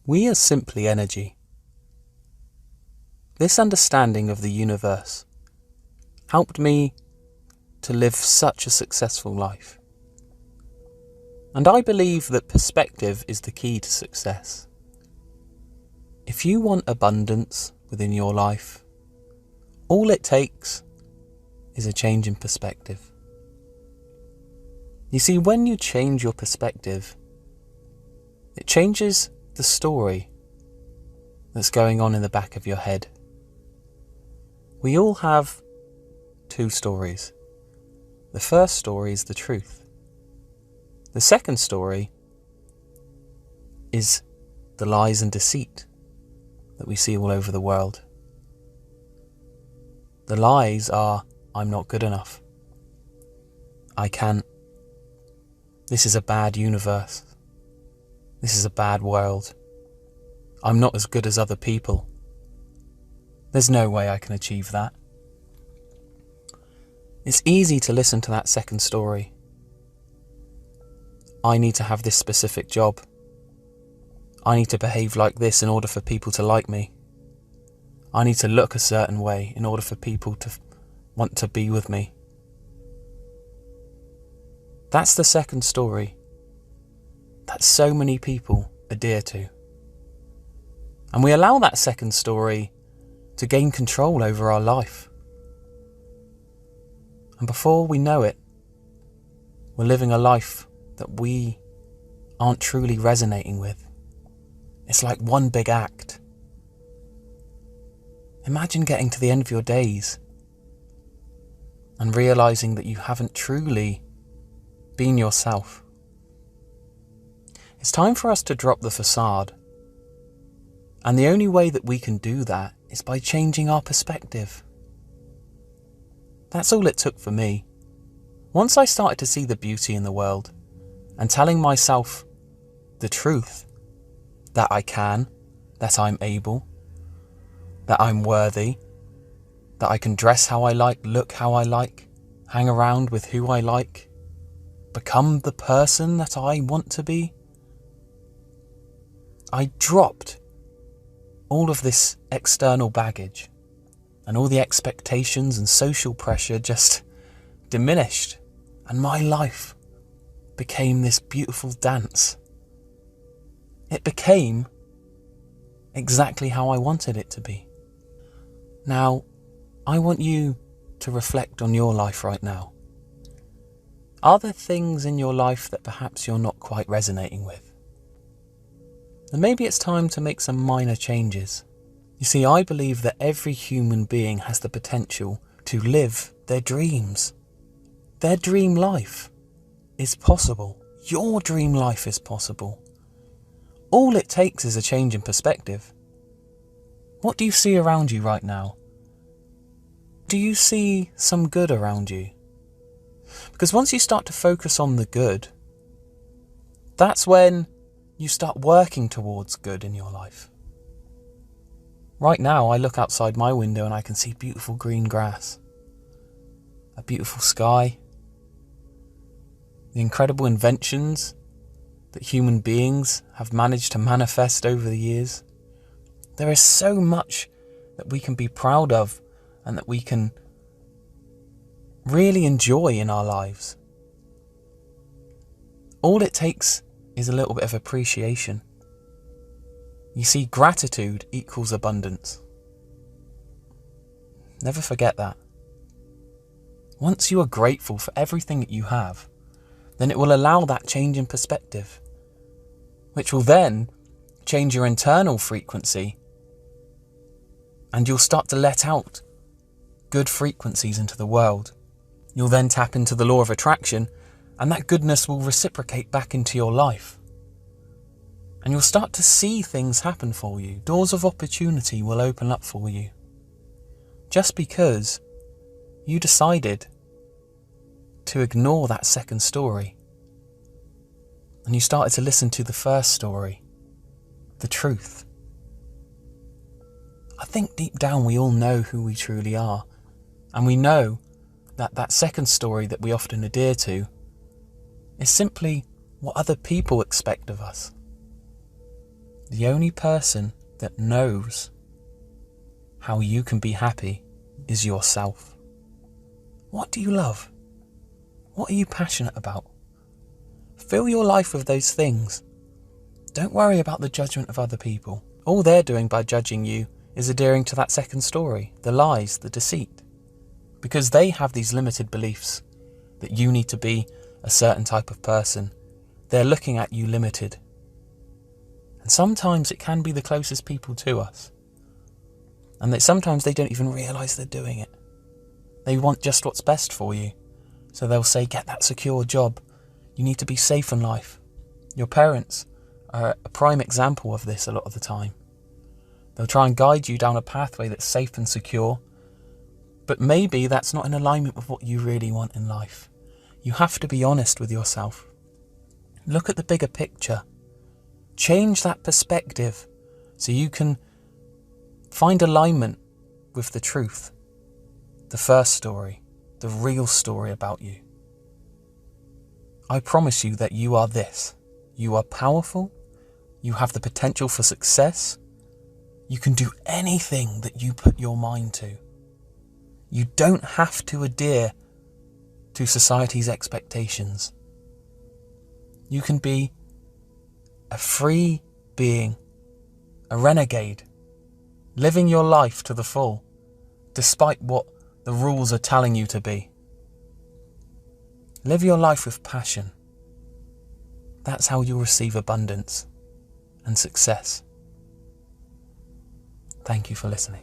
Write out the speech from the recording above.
We are simply energy. This understanding of the universe helped me to live such a successful life. And I believe that perspective is the key to success. If you want abundance within your life, all it takes is a change in perspective. You see, when you change your perspective, it changes the story that's going on in the back of your head. We all have two stories. The first story is the truth. The second story is the lies and deceit that we see all over the world. The lies are, I'm not good enough. I can't. This is a bad universe. This is a bad world. I'm not as good as other people. There's no way I can achieve that. It's easy to listen to that second story. I need to have this specific job. I need to behave like this in order for people to like me. I need to look a certain way in order for people to want to be with me. That's the second story that so many people adhere to. And we allow that second story to gain control over our life. And before we know it, we're living a life that we aren't truly resonating with. It's like one big act. Imagine getting to the end of your days and realizing that you haven't truly been yourself. It's time for us to drop the facade. And the only way that we can do that is by changing our perspective. That's all it took for me. Once I started to see the beauty in the world and telling myself the truth that I can, that I'm able, that I'm worthy, that I can dress how I like, look how I like, hang around with who I like, become the person that I want to be, I dropped all of this external baggage, and all the expectations and social pressure just diminished, and my life became this beautiful dance. It became exactly how I wanted it to be. Now, I want you to reflect on your life right now. Are there things in your life that perhaps you're not quite resonating with? And maybe it's time to make some minor changes. You see, I believe that every human being has the potential to live their dreams. Their dream life is possible. Your dream life is possible. All it takes is a change in perspective. What do you see around you right now? Do you see some good around you? Because once you start to focus on the good, that's when you start working towards good in your life. Right now, I look outside my window and I can see beautiful green grass, a beautiful sky, the incredible inventions that human beings have managed to manifest over the years. There is so much that we can be proud of and that we can really enjoy in our lives. All it takes is a little bit of appreciation. You see, gratitude equals abundance. Never forget that. Once you are grateful for everything that you have, then it will allow that change in perspective, which will then change your internal frequency, and you'll start to let out good frequencies into the world. You'll then tap into the law of attraction, and that goodness will reciprocate back into your life. And you'll start to see things happen for you. Doors of opportunity will open up for you. Just because you decided to ignore that second story. And you started to listen to the first story, the truth. I think deep down we all know who we truly are. And we know that that second story that we often adhere to is simply what other people expect of us. The only person that knows how you can be happy is yourself. What do you love? What are you passionate about? Fill your life with those things. Don't worry about the judgment of other people. All they're doing by judging you is adhering to that second story, the lies, the deceit. Because they have these limited beliefs that you need to be a certain type of person. They're looking at you limited. And sometimes it can be the closest people to us. And that sometimes they don't even realise they're doing it. They want just what's best for you. So they'll say, get that secure job. You need to be safe in life. Your parents are a prime example of this a lot of the time. They'll try and guide you down a pathway that's safe and secure, but maybe that's not in alignment with what you really want in life. You have to be honest with yourself. Look at the bigger picture. Change that perspective so you can find alignment with the truth, the first story, the real story about you. I promise you that you are this. You are powerful. You have the potential for success. You can do anything that you put your mind to. You don't have to adhere to society's expectations. You can be a free being, a renegade, living your life to the full, despite what the rules are telling you to be. Live your life with passion. That's how you'll receive abundance and success. Thank you for listening.